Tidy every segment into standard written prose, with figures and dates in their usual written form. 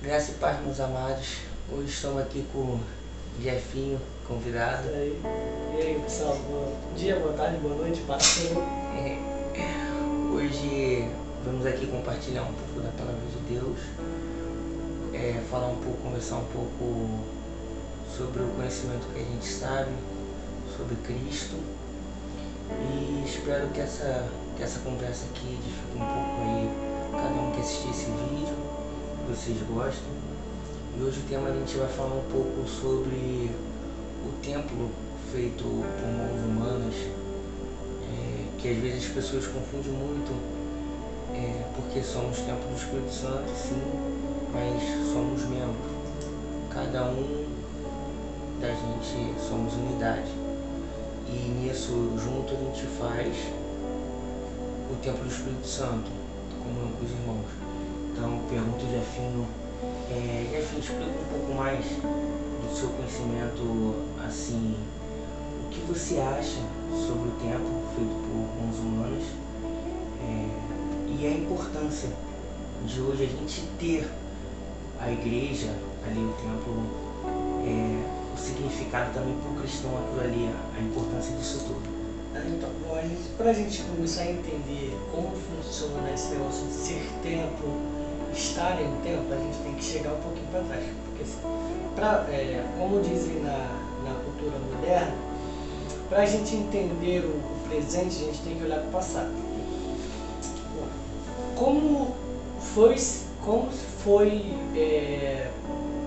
Graça e paz, meus amados. Hoje estamos aqui com o Jefinho, convidado. E aí, pessoal, bom dia, boa tarde, boa noite, pastor. Hoje vamos aqui compartilhar um pouco da palavra de Deus, falar um pouco, conversar um pouco sobre o conhecimento que a gente sabe, sobre Cristo. E espero que essa conversa aqui edifique um pouco aí cada um que assistir esse vídeo, que vocês gostem. E hoje o tema a gente vai falar um pouco sobre o templo feito por mãos humanas, que às vezes as pessoas confundem muito, porque somos templo do Espírito Santo, sim, mas somos membros. Cada um da gente somos unidade. E nisso, junto, a gente faz o templo do Espírito Santo, comunhão com os irmãos. Então, pergunto ao Jefinho, Jefinho, explica um pouco mais do seu conhecimento, assim, o que você acha sobre o templo feito por mãos humanas, e a importância de hoje a gente ter a igreja ali, o templo, o significado também para o cristão aquilo ali, a importância disso tudo. Então, para a gente começar a entender como funciona esse negócio de ser templo, estar em templo, a gente tem que chegar um pouquinho para trás. Porque, como dizem na cultura moderna, para a gente entender o presente, a gente tem que olhar para o passado. Como foi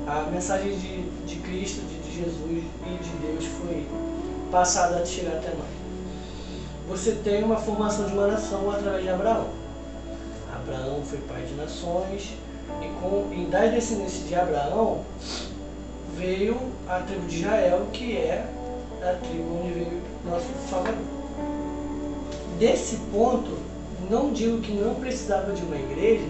a mensagem de Cristo, de Jesus e de Deus foi passada a chegar até nós. Você tem uma formação de uma nação através de Abraão. Abraão foi pai de nações e da descendência de Abraão veio a tribo de Israel, que é a tribo onde veio nosso Salvador. Desse ponto, não digo que não precisava de uma igreja,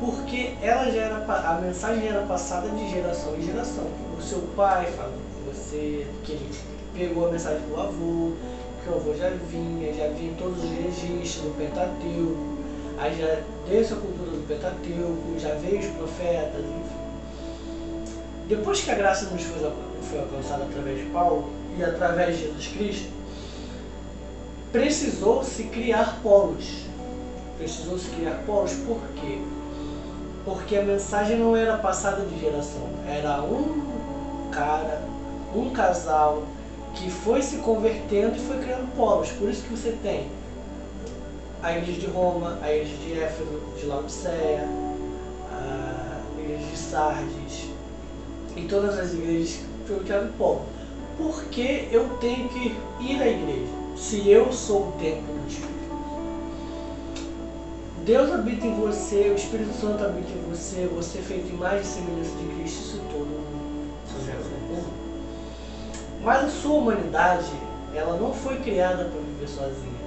porque a mensagem era passada de geração em geração. O seu pai falou com você, que ele pegou a mensagem do avô, que o avô já vinha todos os registros do Pentateuco, aí já deu essa cultura do Pentateuco, já veio os profetas, enfim. Depois que a graça nos foi alcançada através de Paulo e através de Jesus Cristo, precisou-se criar polos. Por quê? Porque a mensagem não era passada de geração, era um cara, um casal que foi se convertendo e foi criando polos. Por isso que você tem a igreja de Roma, a igreja de Éfeso, de Laodiceia, a igreja de Sardes e todas as igrejas que foram criadas polo. Por que eu tenho que ir à igreja se eu sou o templo do Espírito? Deus habita em você, o Espírito Santo habita em você, você é feito imagem e semelhança de Cristo, isso todo mundo. Mas a sua humanidade, ela não foi criada para viver sozinha.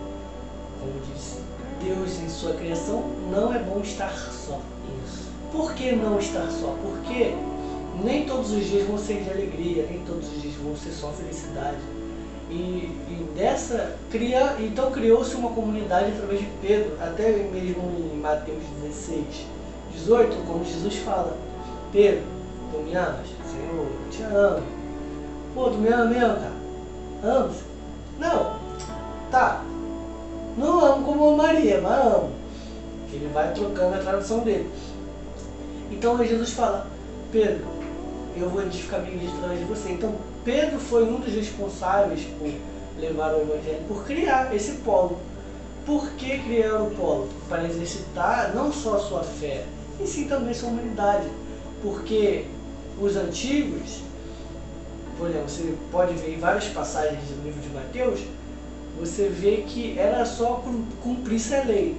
Como disse Deus em sua criação, não é bom estar só. Isso. Por que não estar só? Porque nem todos os dias vão ser de alegria, nem todos os dias vão ser só felicidade. Então criou-se uma comunidade através de Pedro, até mesmo em Mateus 16, 18, como Jesus fala: Pedro, tu me amas? Senhor, eu te amo. Pô, tu me ama mesmo, cara? Amo? Não. Tá. Não amo como Maria, mas amo. Ele vai trocando a tradução dele. Então Jesus fala: Pedro, eu vou edificar minha igreja através de você. Então Pedro foi um dos responsáveis por levar o evangelho, por criar esse polo. Por que criar o polo? Para exercitar não só a sua fé, e sim também sua humanidade. Porque os antigos, por exemplo, você pode ver em várias passagens do livro de Mateus, você vê que era só cumprir-se a lei.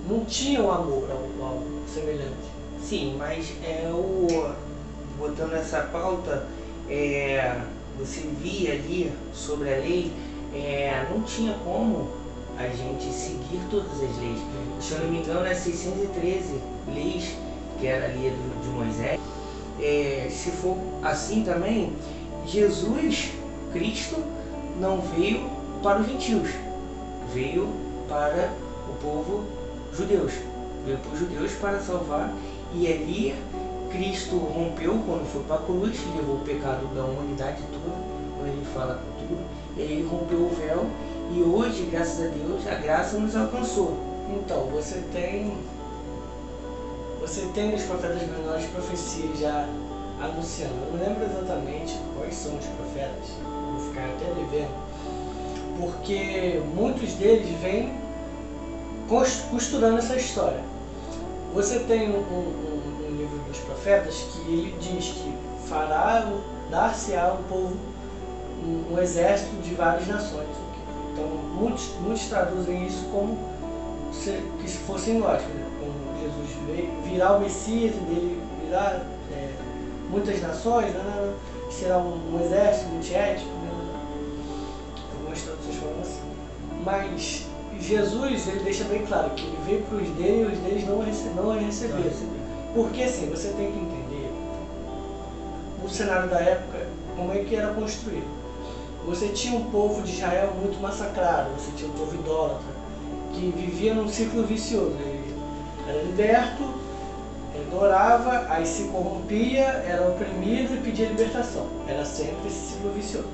Não tinham amor ao semelhante. Sim, mas botando essa pauta, você via ali sobre a lei, não tinha como a gente seguir todas as leis. Se eu não me engano, é 613 leis que era ali de Moisés. Se for assim também, Jesus Cristo não veio para os gentios, veio para o povo judeus, veio para os judeus para salvar E ali Cristo rompeu quando foi para a cruz, levou o pecado da humanidade toda, quando ele fala tudo, ele rompeu o véu e hoje, graças a Deus, a graça nos alcançou. Então, você tem nos profetas menores profecias já anunciando. Eu não lembro exatamente quais são os profetas, vou ficar até devendo, porque muitos deles vêm costurando essa história. Você tem um livro dos profetas que ele diz que dar-se-á ao povo um exército de várias nações. Então, muitos traduzem isso como que se fosse nós, né? Como Jesus virá o Messias e dele virá muitas nações, né? Será um exército multiétnico, né? Algumas traduções falam assim. Mas Jesus, ele deixa bem claro que ele veio para os dele e os deles não a receberam. Porque assim, você tem que entender o cenário da época, como é que era construído. Você tinha um povo de Israel muito massacrado, você tinha um povo idólatra, que vivia num ciclo vicioso. Ele era liberto, ele adorava, aí se corrompia, era oprimido e pedia libertação. Era sempre esse ciclo vicioso.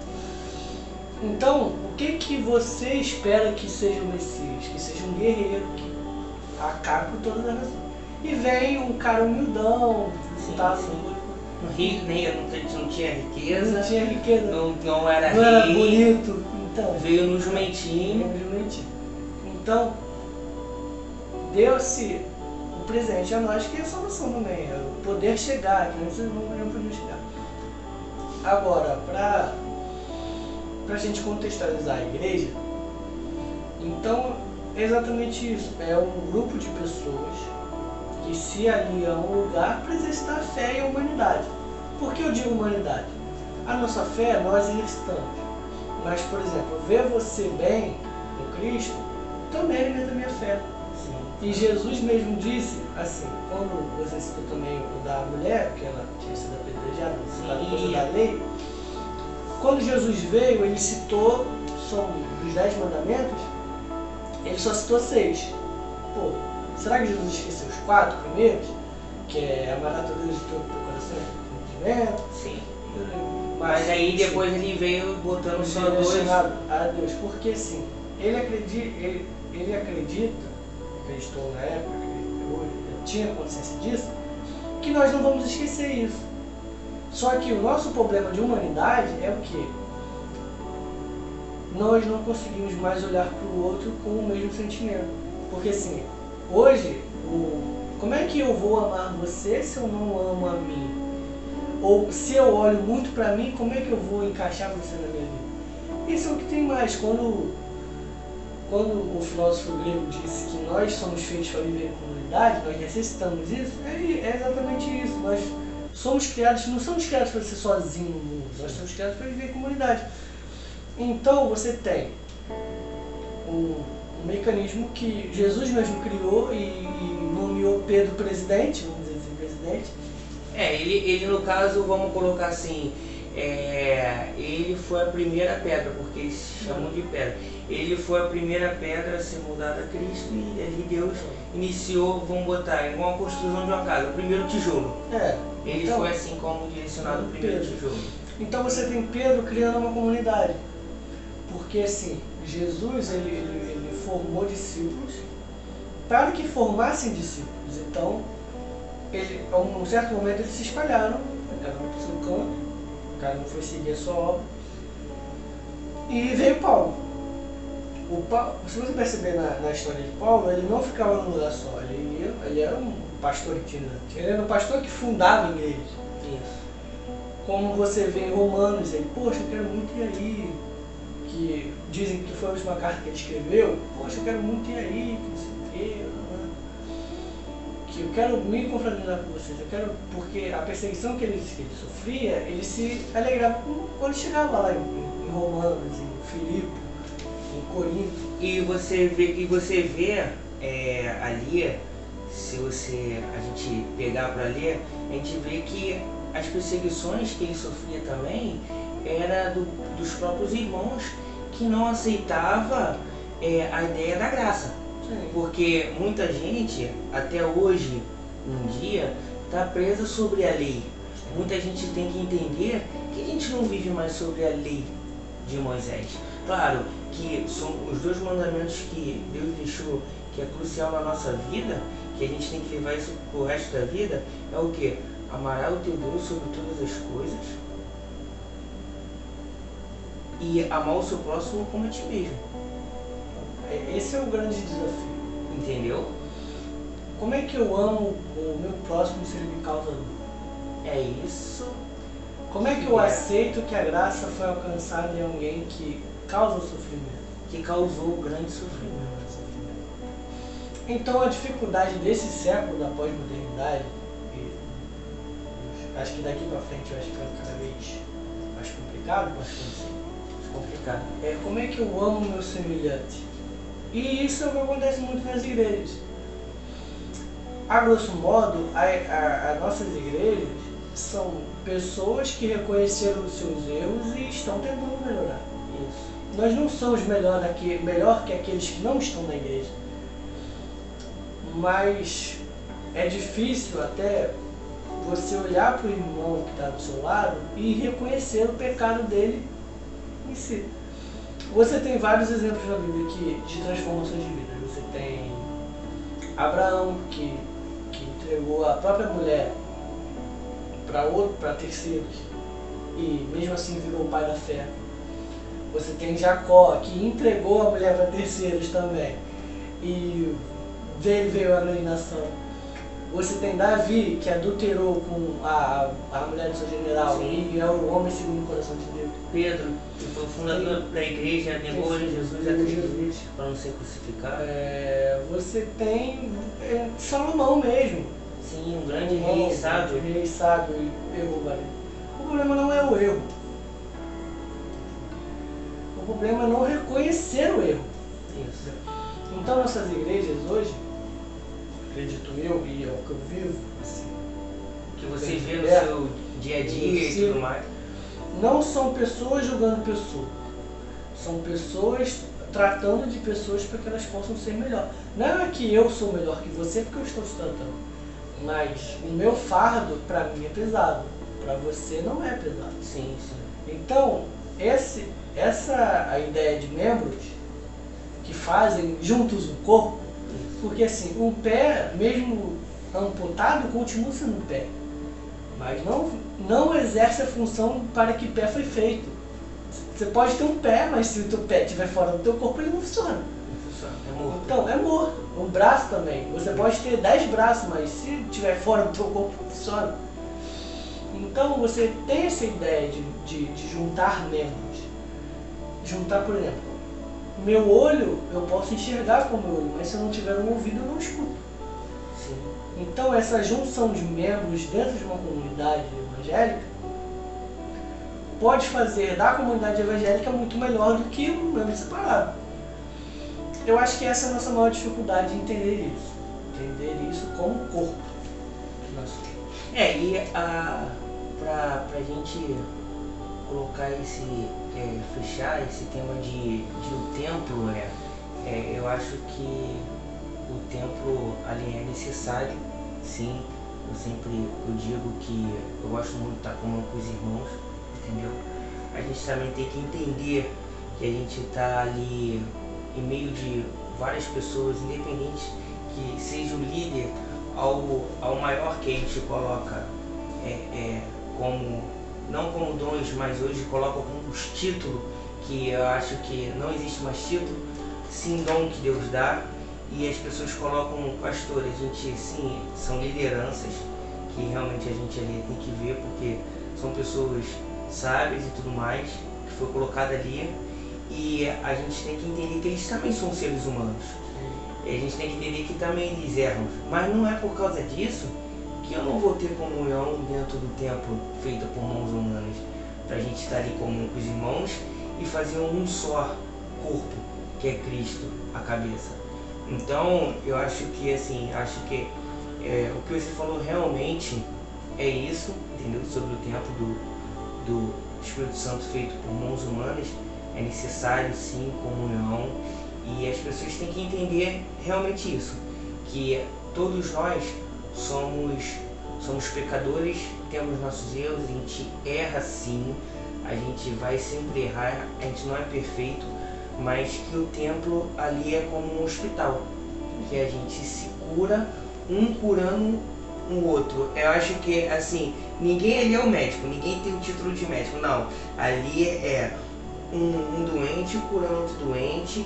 Então, o que você espera que seja o Messias? Que seja um guerreiro que acabe com todas as nações. E vem um cara humildão, tá? Não tinha riqueza. Não tinha riqueza. Não era não rei. Era bonito. Então, veio no jumentinho. Então, deu-se o presente a nós, que é a salvação também, é o poder chegar, que antes não podiam chegar. Agora, para a gente contextualizar a igreja, então é exatamente isso, é um grupo de pessoas que se aliam a um lugar para exercitar a fé e a humanidade. Por que eu digo humanidade? A nossa fé nós exercitamos, mas, por exemplo, ver você bem no Cristo também alimenta a minha fé. Sim. E Jesus mesmo disse, assim, quando você citou também o da mulher, que ela tinha sido apedrejada, por causa da lei, quando Jesus veio, ele citou, são dos 10 mandamentos, ele só citou 6. Pô, será que Jesus esqueceu os 4 primeiros? Que é amar a Deus de todo o teu coração e entendimento? Sim. Mas aí depois ele veio botando só 2. A Deus, porque assim, ele acreditou na época, eu tinha consciência disso, que nós não vamos esquecer isso. Só que o nosso problema de humanidade é o quê? Nós não conseguimos mais olhar para o outro com o mesmo sentimento. Porque assim, hoje, como é que eu vou amar você se eu não amo a mim? Ou se eu olho muito para mim, como é que eu vou encaixar você na minha vida? Isso é o que tem mais. Quando o filósofo grego disse que nós somos feitos para viver em comunidade, nós necessitamos isso, é exatamente isso. Nós somos criados, não somos criados para ser sozinhos no mundo, nós somos criados para viver em comunidade. Então você tem um mecanismo que Jesus mesmo criou e nomeou Pedro presidente, vamos dizer assim, presidente. Ele no caso, vamos colocar assim, ele foi a primeira pedra, porque eles se chamam de pedra. Ele foi a primeira pedra a ser moldada a Cristo e ali Deus iniciou, vamos botar, igual a construção de uma casa, o primeiro tijolo. Ele então, foi assim como direcionado o primeiro tijolo. Então você tem Pedro criando uma comunidade. Porque assim, Jesus ele formou discípulos para que formassem discípulos. Então, a um certo momento eles se espalharam, cada um para o seu canto, cada um foi seguir a sua obra. E veio Paulo. Se você perceber na história de Paulo, ele não ficava num lugar só, ele era um pastor itinerante, ele era um pastor que fundava a igreja. Isso. Como você vê em Romanos, ele, poxa, eu quero muito ir aí, que dizem que foi a última carta que ele escreveu, poxa, eu quero muito ir aí, que não sei o quê, que eu quero me confraternizar com vocês, eu quero, porque a perseguição que ele sofria, ele se alegrava quando chegava lá em Romanos, em Filipe, em Corinto. E você vê ali, se a gente pegar para ler, a gente vê que as perseguições que ele sofria também era dos próprios irmãos que não aceitava a ideia da graça. Sim. Porque muita gente, até hoje, um dia está presa sobre a lei. Muita gente tem que entender que a gente não vive mais sobre a lei de Moisés. Claro que são os 2 mandamentos que Deus deixou, que é crucial na nossa vida, que a gente tem que levar isso pro resto da vida, é o que? Amarás o teu Deus sobre todas as coisas e amar o seu próximo como a ti mesmo. Esse é o grande desafio. Entendeu? Como é que eu amo o meu próximo se ele me causa dor? É isso. Como é que eu aceito que a graça foi alcançada em alguém que causa sofrimento? Que causou grande sofrimento. Então a dificuldade desse século da pós-modernidade, e acho que daqui para frente vai ficando cada vez mais complicado, é como é que eu amo o meu semelhante. E isso é o que acontece muito nas igrejas. A grosso modo, as nossas igrejas são pessoas que reconheceram os seus erros e estão tentando melhorar. Isso. Nós não somos melhor que aqueles que não estão na igreja. Mas é difícil até você olhar para o irmão que está do seu lado e reconhecer o pecado dele em si. Você tem vários exemplos na Bíblia de transformações de vida. Você tem Abraão que entregou a própria mulher para terceiros e mesmo assim virou o pai da fé. Você tem Jacó que entregou a mulher para terceiros também e dele veio a grande nação. Você tem Davi que adulterou com a mulher do seu general. Sim. E é o homem segundo o coração de Deus. Pedro, que foi o fundador da igreja, negou Jesus a 3 vezes para não ser crucificado. Você tem Salomão mesmo. Sim, um grande rei sábio. Rei sábio e errou várias. O problema não é o erro. O problema é não reconhecer o erro. Isso. Então nossas igrejas hoje, acredito eu, e é o que eu vivo, assim, que você vê no seu dia a dia e tudo mais, não são pessoas julgando pessoas, são pessoas tratando de pessoas para que elas possam ser melhor. Não é que eu sou melhor que você porque eu estou te tratando, mas o meu fardo para mim é pesado, para você não é pesado. Sim, sim. Então, essa a ideia de membros que fazem juntos um corpo, porque assim, um pé, mesmo amputado, continua sendo um pé, mas não exerce a função para que pé foi feito. Você pode ter um pé, mas se o teu pé estiver fora do teu corpo, ele não funciona. Não funciona, é morto. Então, é morto. O braço também. Você pode ter 10 braços, mas se estiver fora do teu corpo, não funciona. Então, você tem essa ideia de juntar membros. Juntar, por exemplo, meu olho, eu posso enxergar com o meu olho, mas se eu não tiver um ouvido, eu não escuto. Sim. Então, essa junção de membros dentro de uma comunidade evangélica pode fazer da comunidade evangélica muito melhor do que um membro separado. Eu acho que essa é a nossa maior dificuldade de entender isso. Entender isso como corpo. E pra gente colocar fechar esse tema de o templo, eu acho que o templo ali é necessário, sim. Eu digo que eu gosto muito de estar comum com os irmãos, entendeu? A gente também tem que entender que a gente está ali em meio de várias pessoas, independente que seja o líder ao maior que a gente coloca não como dons, mas hoje coloca como os títulos, que eu acho que não existe mais título, sim dom que Deus dá, e as pessoas colocam pastor. A gente, sim, são lideranças que realmente a gente ali tem que ver, porque são pessoas sábias e tudo mais, que foi colocado ali, e a gente tem que entender que eles também são seres humanos. E a gente tem que entender que também eles erram, mas não é por causa disso que eu não vou ter comunhão dentro do templo feita por mãos humanas, para a gente estar ali comum com os irmãos e fazer um só corpo, que é Cristo, a cabeça. Então, eu acho que o que você falou realmente é isso, entendeu? Sobre o templo do Espírito Santo feito por mãos humanas, é necessário sim comunhão, e as pessoas têm que entender realmente isso, que todos nós somos pecadores, temos nossos erros, a gente erra sim, a gente vai sempre errar, a gente não é perfeito, mas que o templo ali é como um hospital, que a gente se cura, um curando um outro. Eu acho que assim, ninguém ali é o médico, ninguém tem o título de médico, não. Ali é um doente curando outro doente,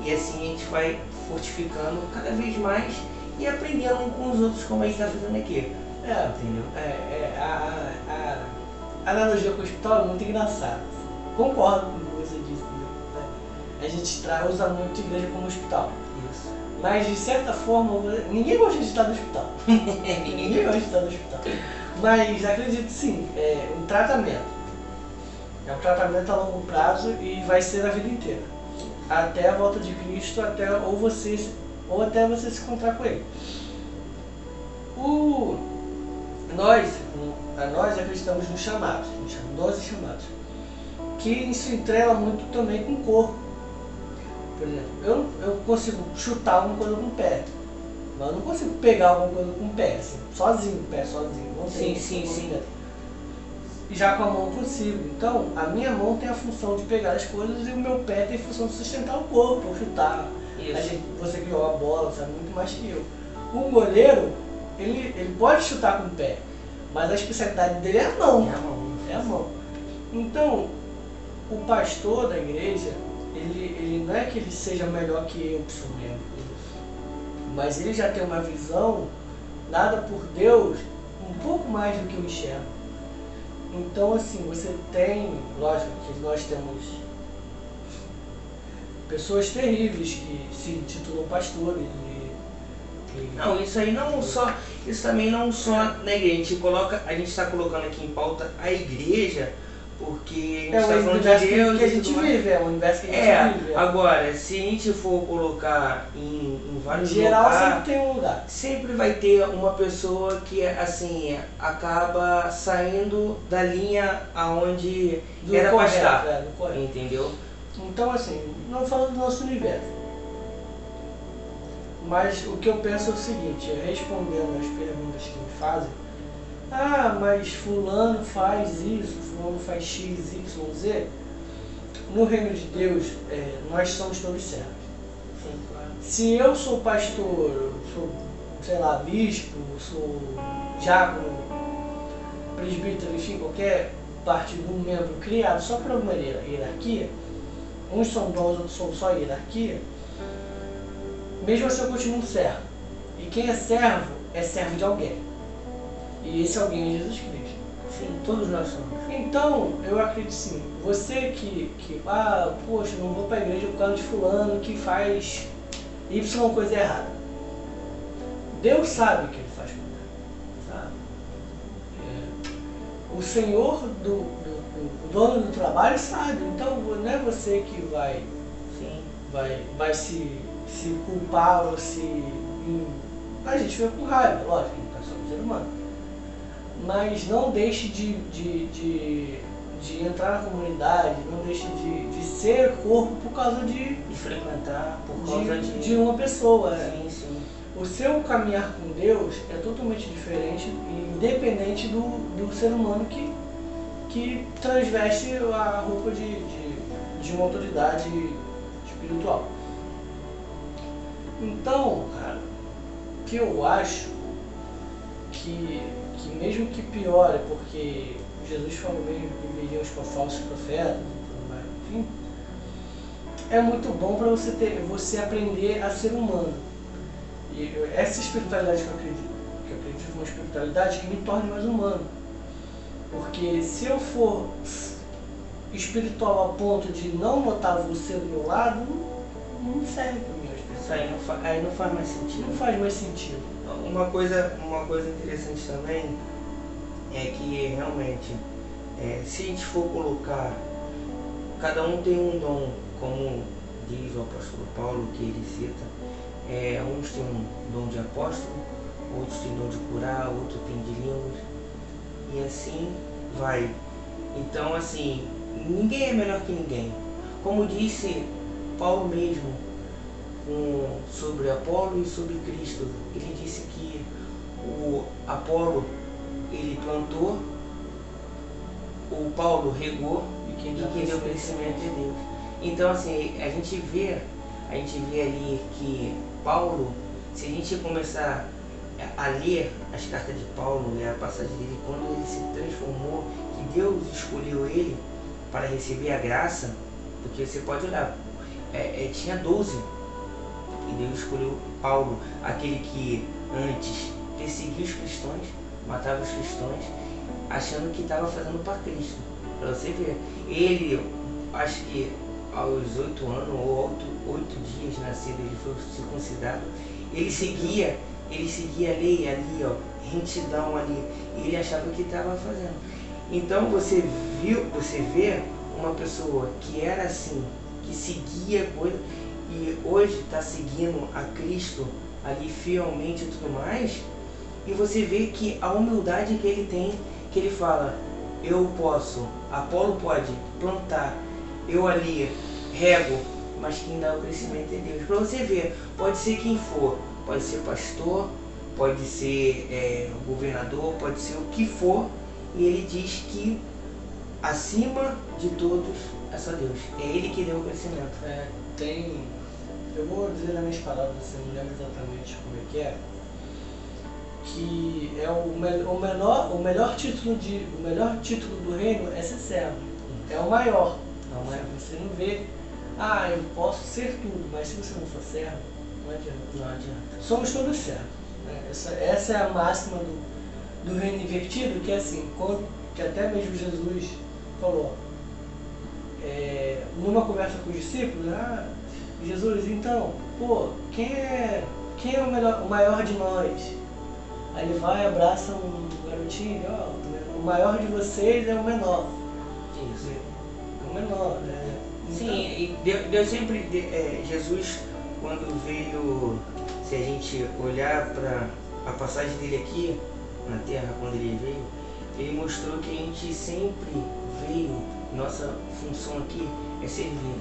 e assim a gente vai fortificando cada vez mais e aprendendo um com os outros, como a gente está fazendo aqui. Entendeu? A analogia com o hospital é muito engraçada. Concordo com o que você disse, né? A gente usa muito a igreja como hospital. Isso. Mas de certa forma, ninguém gosta de estar no hospital. Ninguém gosta de estar no hospital. Mas acredito sim, é um tratamento. É um tratamento a longo prazo e vai ser a vida inteira. Até a volta de Cristo, ou até você se encontrar com Ele. Nós acreditamos nos chamados, nos 12 chamados, que isso entrela muito também com o corpo. Por exemplo, eu consigo chutar alguma coisa com o pé, mas eu não consigo pegar alguma coisa com o pé, assim, sozinho, não tem. Sim. E já com a mão eu consigo. Então, a minha mão tem a função de pegar as coisas e o meu pé tem a função de sustentar o corpo, ou chutar. Você que joga bola sabe muito mais que eu. O goleiro, ele pode chutar com o pé, mas a especialidade dele é a mão. É a mão. Então, o pastor da igreja, ele não é que ele seja melhor que eu, que sou membro, mas ele já tem uma visão dada por Deus um pouco mais do que eu enxergo. Então, assim, você tem, lógico que nós temos pessoas terríveis que se intitulam pastores. Não, isso também não só na igreja. A gente está colocando aqui em pauta a igreja, porque a gente está falando de Deus. Que a gente vive, é o universo que a gente vive. Agora, se a gente for colocar em vários lugares. Em geral, lugares, sempre tem um lugar. Sempre vai ter uma pessoa que, assim, acaba saindo da linha aonde era para estar. Entendeu? Então, assim, não falando do nosso universo. Mas o que eu penso é o seguinte, respondendo as perguntas que me fazem, mas fulano faz isso, fulano faz X, Y, Z. No reino de Deus, nós somos todos servos. Se eu sou pastor, sou, sei lá, bispo, sou diácono, presbítero, enfim, qualquer parte de um membro criado só por alguma hierarquia, uns são dons, outros são só hierarquia, mesmo assim eu continuo servo. E quem é servo de alguém. E esse alguém é Jesus Cristo. Sim, todos nós somos. Então, eu acredito sim. Você poxa, não vou para a igreja por causa de fulano que faz Y coisa errada. Deus sabe que ele faz coisa errada. Sabe? O Senhor o dono do trabalho sabe. Então, não é você que vai se culpar ou se... A gente fica com raiva, lógico, a gente tá só um ser humano. Mas não deixe de entrar na comunidade, não deixe de ser corpo por causa de frequentar, por causa de uma pessoa. Sim. O seu caminhar com Deus é totalmente diferente e independente do ser humano que transveste a roupa de uma autoridade espiritual. Então, cara, que eu acho que mesmo que piore, porque Jesus falou mesmo que viríamos com falsos profetas e tudo mais, enfim, é muito bom para você aprender a ser humano. E essa espiritualidade que eu acredito uma espiritualidade que me torne mais humano. Porque se eu for espiritual ao ponto de não notar você do meu lado, não serve para mim. Isso aí não faz mais sentido. Não faz mais sentido. Uma coisa interessante também é que realmente, se a gente for colocar, cada um tem um dom, como diz o apóstolo Paulo, que ele cita, uns têm um dom de apóstolo, outros têm dom de curar, outros têm de línguas, e assim vai. Então, assim, ninguém é melhor que ninguém. Como disse Paulo mesmo, sobre Apolo e sobre Cristo, ele disse que o Apolo ele plantou, o Paulo regou e quem deu crescimento é Deus. Então assim, a gente vê ali que Paulo, se a gente começar a ler as cartas de Paulo, ler a passagem dele, quando ele se transformou, que Deus escolheu ele para receber a graça, porque você pode olhar, tinha 12, e Deus escolheu Paulo, aquele que antes perseguia os cristãos, matava os cristãos, achando que estava fazendo para Cristo. Para você ver, ele, acho que aos 8 anos ou 8 dias nascido, ele foi circuncidado, ele seguia a lei ali, ó, retidão ali, e ele achava que estava fazendo. Então você vê uma pessoa que era assim, que seguia coisa, e hoje está seguindo a Cristo ali fielmente e tudo mais, e você vê que a humildade que ele tem, que ele fala, eu posso, Apolo pode plantar, eu ali rego, mas quem dá o crescimento é Deus. Para você ver, pode ser quem for, pode ser pastor, pode ser governador, pode ser o que for, e ele diz que acima de todos é só Deus, é ele que deu o crescimento. Eu vou dizer nas minhas palavras, assim, não lembro exatamente como é, que é o melhor título do reino é ser servo. É o maior. Você não vê, eu posso ser tudo, mas se você não for servo, não adianta. Somos todos servos. Né? Essa é a máxima do reino invertido, que é assim, que até mesmo Jesus falou, numa conversa com os discípulos, Jesus, então, quem é o maior de nós? Aí ele vai, abraça um garotinho, o maior de vocês é o menor. Isso. O menor, né? Então, sim, e Deus sempre, Jesus, quando veio, se a gente olhar para a passagem dele aqui na terra, quando ele veio, ele mostrou que a gente sempre veio, nossa função aqui é servir.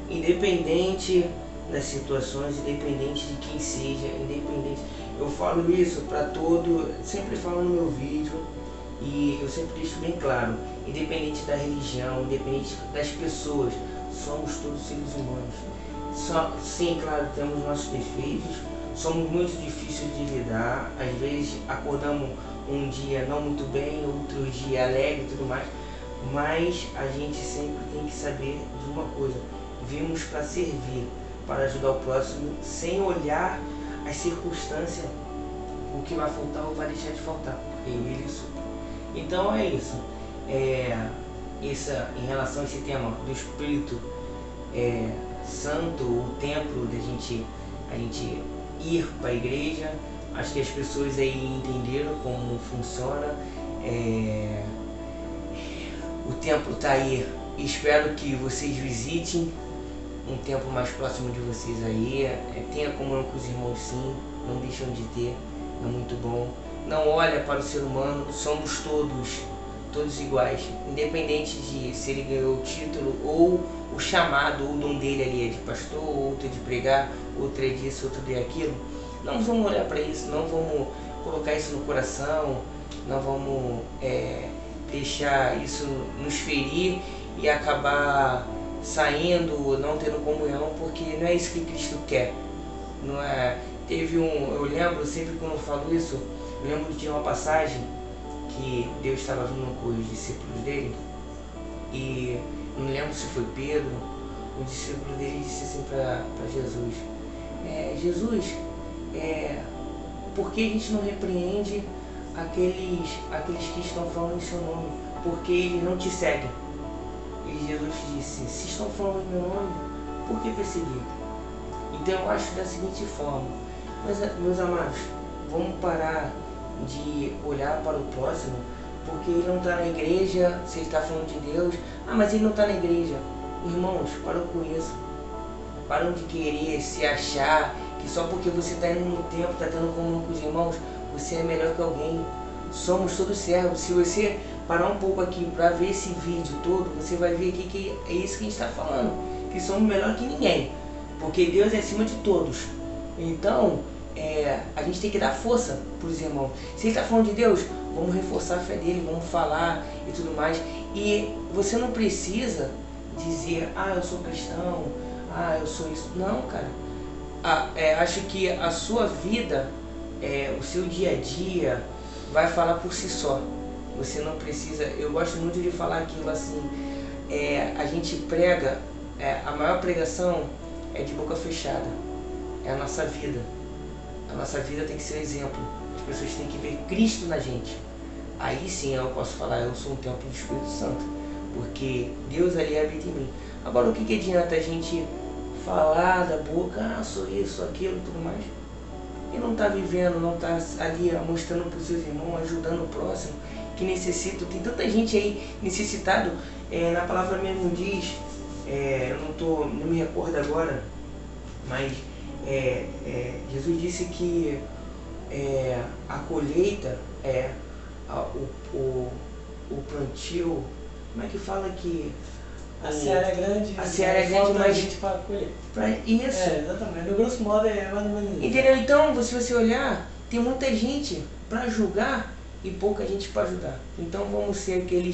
Independente das situações, independente de quem seja, independente. Eu falo isso para sempre falo no meu vídeo e eu sempre deixo bem claro, independente da religião, independente das pessoas, somos todos seres humanos. Sim, claro, temos nossos defeitos, somos muito difíceis de lidar, às vezes acordamos um dia não muito bem, outro dia alegre e tudo mais, mas a gente sempre tem que saber de uma coisa, vimos para servir, para ajudar o próximo, sem olhar as circunstâncias, o que vai faltar ou vai deixar de faltar, porque ele supre. Então é isso. Em relação a esse tema do Espírito Santo, o templo da a gente ir para a igreja, acho que as pessoas aí entenderam como funciona. O templo está aí, espero que vocês visitem um templo mais próximo de vocês aí, tenha comunhão com os irmãos sim, não deixam de ter, é muito bom. Não olha para o ser humano, somos todos iguais, independente de se ele ganhou o título ou o chamado, ou o dom dele ali é de pastor, outro é de pregar, outro é disso, outro é aquilo. Não vamos olhar para isso, não vamos colocar isso no coração, não vamos deixar isso nos ferir e acabar saindo, não tendo comunhão, porque não é isso que Cristo quer. Não é. Eu lembro, sempre quando eu falo isso, eu lembro de uma passagem que Deus estava vindo com os discípulos dele, e não lembro se foi Pedro, o discípulo dele disse assim para Jesus, Jesus, por que a gente não repreende aqueles que estão falando em seu nome? Porque eles não te seguem. E Jesus disse, se estão falando em meu nome, por que perseguir? Então eu acho da seguinte forma, meus amados, vamos parar de olhar para o próximo, porque ele não está na igreja, se ele está falando de Deus, mas ele não está na igreja. Irmãos, param com isso. Param de querer se achar que só porque você está indo no templo, está tendo comunhão com os irmãos, você é melhor que alguém. Somos todos servos. Se você parar um pouco aqui para ver esse vídeo todo, você vai ver que é isso que a gente está falando, que somos melhor que ninguém, porque Deus é acima de todos. Então, a gente tem que dar força para os irmãos. Se ele está falando de Deus, vamos reforçar a fé dele, vamos falar e tudo mais. E você não precisa dizer, eu sou cristão, eu sou isso. Não, cara. Acho que a sua vida, o seu dia a dia, vai falar por si só. Você não precisa... Eu gosto muito de falar aquilo assim, a gente prega, a maior pregação é de boca fechada. É a nossa vida. A nossa vida tem que ser exemplo. As pessoas têm que ver Cristo na gente. Aí sim eu posso falar, eu sou um templo do Espírito Santo, porque Deus ali habita em mim. Agora o que adianta a gente falar da boca, sou isso, sou aquilo, tudo mais, e não está vivendo, não está ali mostrando para os seus irmãos, ajudando o próximo que necessita. Tem tanta gente aí necessitado. Na palavra mesmo diz, eu não me recordo agora, mas Jesus disse que a colheita, o plantio, como é que fala que a seara é grande, mas gente para colher. Isso. Exatamente. No grosso modo é mais ou menos isso. Entendeu? Então, se você olhar, tem muita gente para julgar e pouca gente para ajudar. Então vamos ser aqueles